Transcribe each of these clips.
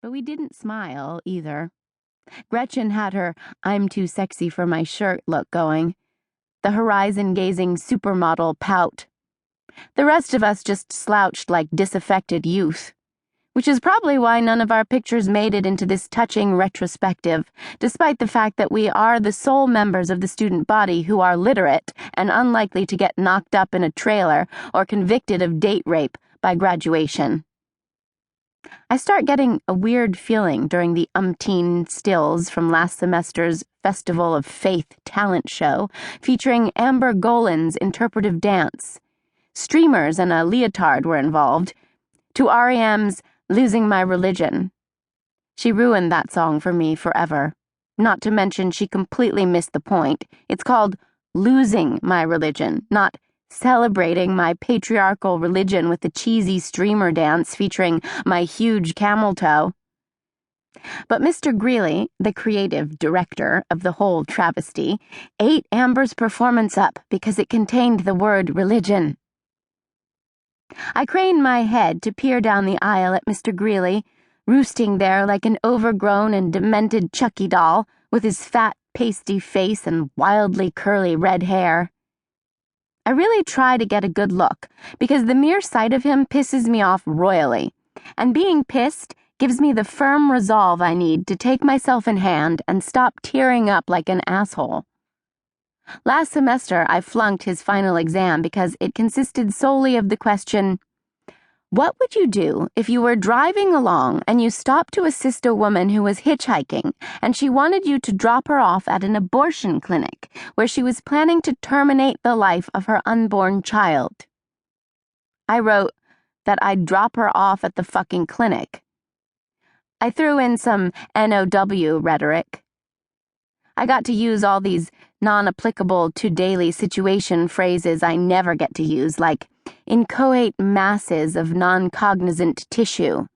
But we didn't smile, either. Gretchen had her "I'm too sexy for my shirt" look going, the horizon-gazing supermodel pout. The rest of us just slouched like disaffected youth, which is probably why none of our pictures made it into this touching retrospective, despite the fact that we are the sole members of the student body who are literate and unlikely to get knocked up in a trailer or convicted of date rape by graduation. I start getting a weird feeling during the umpteen stills from last semester's Festival of Faith talent show featuring Amber Golan's interpretive dance. Streamers and a leotard were involved, to R.E.M's "Losing My Religion." She ruined that song for me forever. Not to mention she completely missed the point. It's called "Losing My Religion," not celebrating my patriarchal religion with the cheesy streamer dance featuring my huge camel toe. But Mr. Greeley, the creative director of the whole travesty, ate Amber's performance up because it contained the word religion. I craned my head to peer down the aisle at Mr. Greeley, roosting there like an overgrown and demented Chucky doll, with his fat, pasty face and wildly curly red hair. I really try to get a good look, because the mere sight of him pisses me off royally, and being pissed gives me the firm resolve I need to take myself in hand and stop tearing up like an asshole. Last semester, I flunked his final exam because it consisted solely of the question, what would you do if you were driving along and you stopped to assist a woman who was hitchhiking and she wanted you to drop her off at an abortion clinic where she was planning to terminate the life of her unborn child? I wrote that I'd drop her off at the fucking clinic. I threw in some NOW rhetoric. I got to use all these non-applicable to daily situation phrases I never get to use, like inchoate masses of non-cognizant tissue,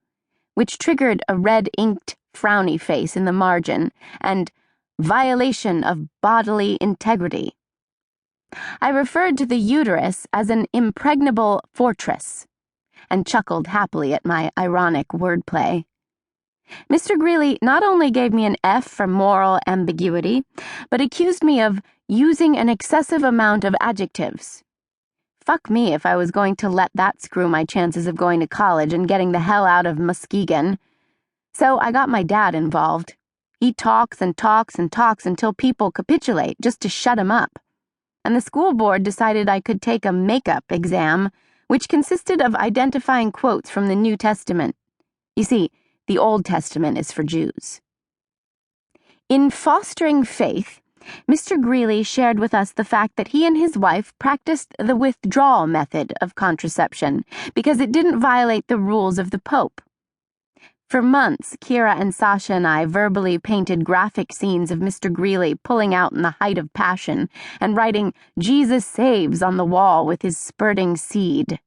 which triggered a red-inked frowny face in the margin, and violation of bodily integrity. I referred to the uterus as an impregnable fortress, and chuckled happily at my ironic wordplay. Mr. Greeley not only gave me an F for moral ambiguity, but accused me of using an excessive amount of adjectives. Fuck me if I was going to let that screw my chances of going to college and getting the hell out of Muskegon. So I got my dad involved. He talks and talks and talks until people capitulate just to shut him up. And the school board decided I could take a makeup exam, which consisted of identifying quotes from the New Testament. You see, the Old Testament is for Jews. In fostering faith, Mr. Greeley shared with us the fact that he and his wife practiced the withdrawal method of contraception because it didn't violate the rules of the Pope. For months, Kira and Sasha and I verbally painted graphic scenes of Mr. Greeley pulling out in the height of passion and writing "Jesus saves" on the wall with his spurting seed.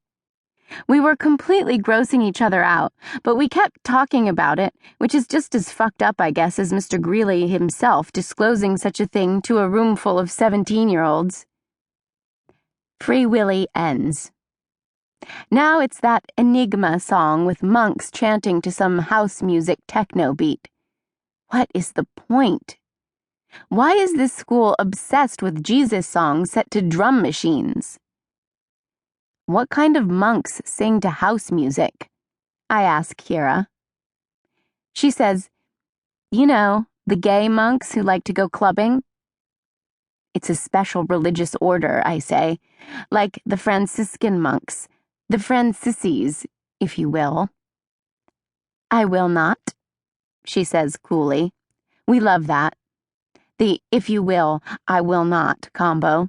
We were completely grossing each other out, but we kept talking about it, which is just as fucked up, I guess, as Mr. Greeley himself disclosing such a thing to a room full of 17-year-olds. Free Willy ends. Now it's that Enigma song with monks chanting to some house music techno beat. What is the point? Why is this school obsessed with Jesus songs set to drum machines? What kind of monks sing to house music? I ask Kira. She says, you know, the gay monks who like to go clubbing. It's a special religious order, I say, like the Franciscan monks, the Francises, if you will. I will not, she says coolly. We love that. The "if you will, I will not" combo.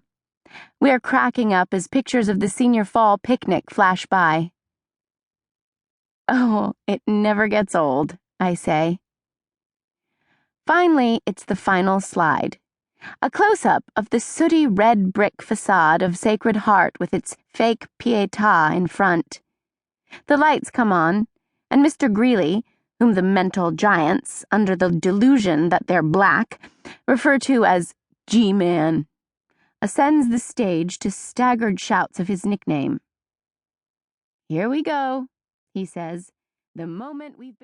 We're cracking up as pictures of the senior fall picnic flash by. Oh, it never gets old, I say. Finally, it's the final slide. A close-up of the sooty red brick facade of Sacred Heart with its fake pietà in front. The lights come on, and Mr. Greeley, whom the mental giants, under the delusion that they're black, refer to as G-Man, ascends the stage to staggered shouts of his nickname. Here we go, he says, the moment we've been